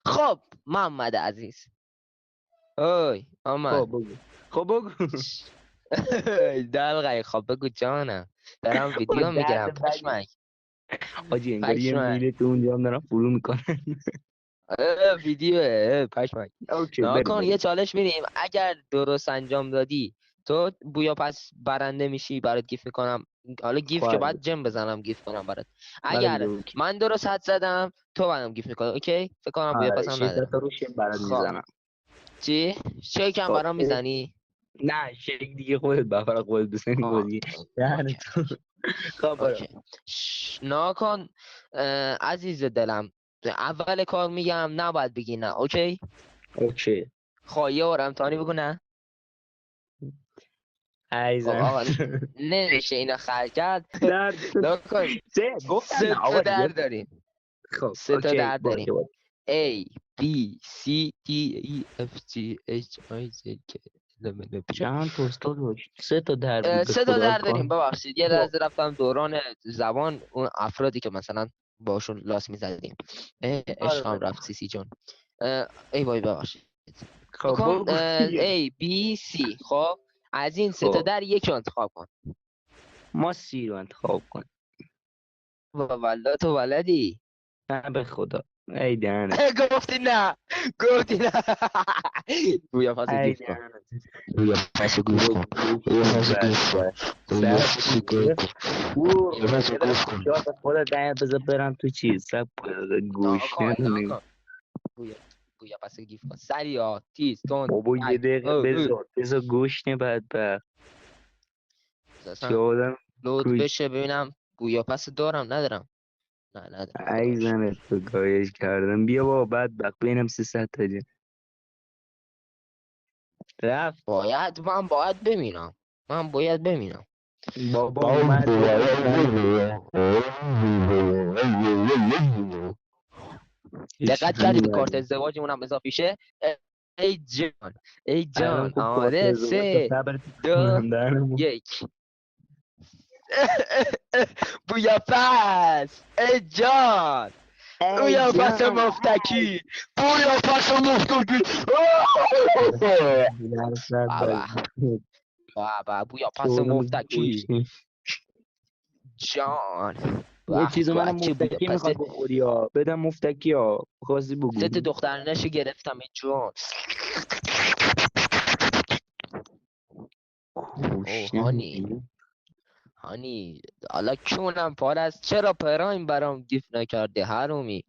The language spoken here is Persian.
خب محمد عزیز، اوی خب محمد. بگو. خب بگو. دلغی خب بگو جانم، دارم ویدیو میگیرم درد بدی. پشمک. آجی انگار یه پشمک میله تو اونجا هم دارن فرو میکنن. ویدیو پشمک. اوکی بریم ناکن یه بریم. چالش میدیم، اگر درست انجام دادی تو بویا پس برنده میشی، برات گیف میکنم. حالا گیف که خواهر باید بگو. جم بزنم گیف کنم برات. آره دیگه اگر اوکی. من درست حد زدم تو برام گیف میکنی، اوکی؟ فکر کنم بویا آره پس هم 600 تا ندارم. روش برات خب میزنم. چی؟ شیک هم خب برام میزنی؟ نه شیک دیگه خودت بفر خودت بزنی آه بازی. یعنی اوکی تو. اوکی خب برو. اوکی. ناکن عزیز دلم، اول کار میگم نباید بگی نه، اوکی؟ اوکی. خب یه بار امتحانی بگو نه. خب ایزن. آقا نمیشه اینا خرج کرد. درد. ناکن سه گفتم سه نه تا آقا در دیگه. داریم. خب سه تا اوکی در باشه داریم. باشه. A B C D E F G H I J K L M N P. چند تا استاد داشت؟ سه تا در بود به سه تا خدا در داریم، کار. ببخشید یه خب لحظه رفتم دوران زبان اون افرادی که مثلا باشون لاس میزدیم. آره عشقم بگو. رفت سیسی جون. ای وای ببخشید. خب بکن بگو دیگه. A B C. خب از این سه تا خب در یکی رو انتخاب کن. ما سی رو انتخاب کن. والله تو ولدی. نه به خدا. ای دهنت. گفتی نه، گفتی نه. گویا پس ای گیف کن. دهنت. گویا پس گیف کن. گویا پس گیف کن. گویا سب پس کن گیف کن. گویا پس یه گیف دقیقه کن. جا به خودت نه بذار برم تو چیز سب گوش ناکن ندونیم. ناکن. گویا گویا پس گیف کن. سریع تیز تون بابا یه تک. دقیقه بذار گوش نه بعد اصلا چه آدم لود کوش. بشه ببینم گویا پس دارم ندارم. نه ندارم ای خدا. زنت تو گایش کردم بیا بابا بعد بق بینم 300 تا جا رفت. من باید ببینم. من باید ببینم. بابا اومد بابا اومد. دقت چجوری کردی به کارت اومدی؟ ازدواجمون هم اضافه شه؟ ای جان، ای الان جان، خوب کارت آماده ازدواج تا سه صبر دو کنم دهنمو. یک. بویا پس ای جان، ای بویا پس جان مفتکی، بویا پس مفتکی. بابا بابا بویا چه پس آدم مفتکی گوشتی. جان. یه به چیز به منم چه بویا مفتکی پس. میخوای بخوری ها بدم مفتکی ها خواستی ست بگو. دخترانشو گرفتم ای جان. او گوشنه هانی، میگی. هانی حالا کونم پاره است، چرا پرایم برام گیف نکردی حرومی؟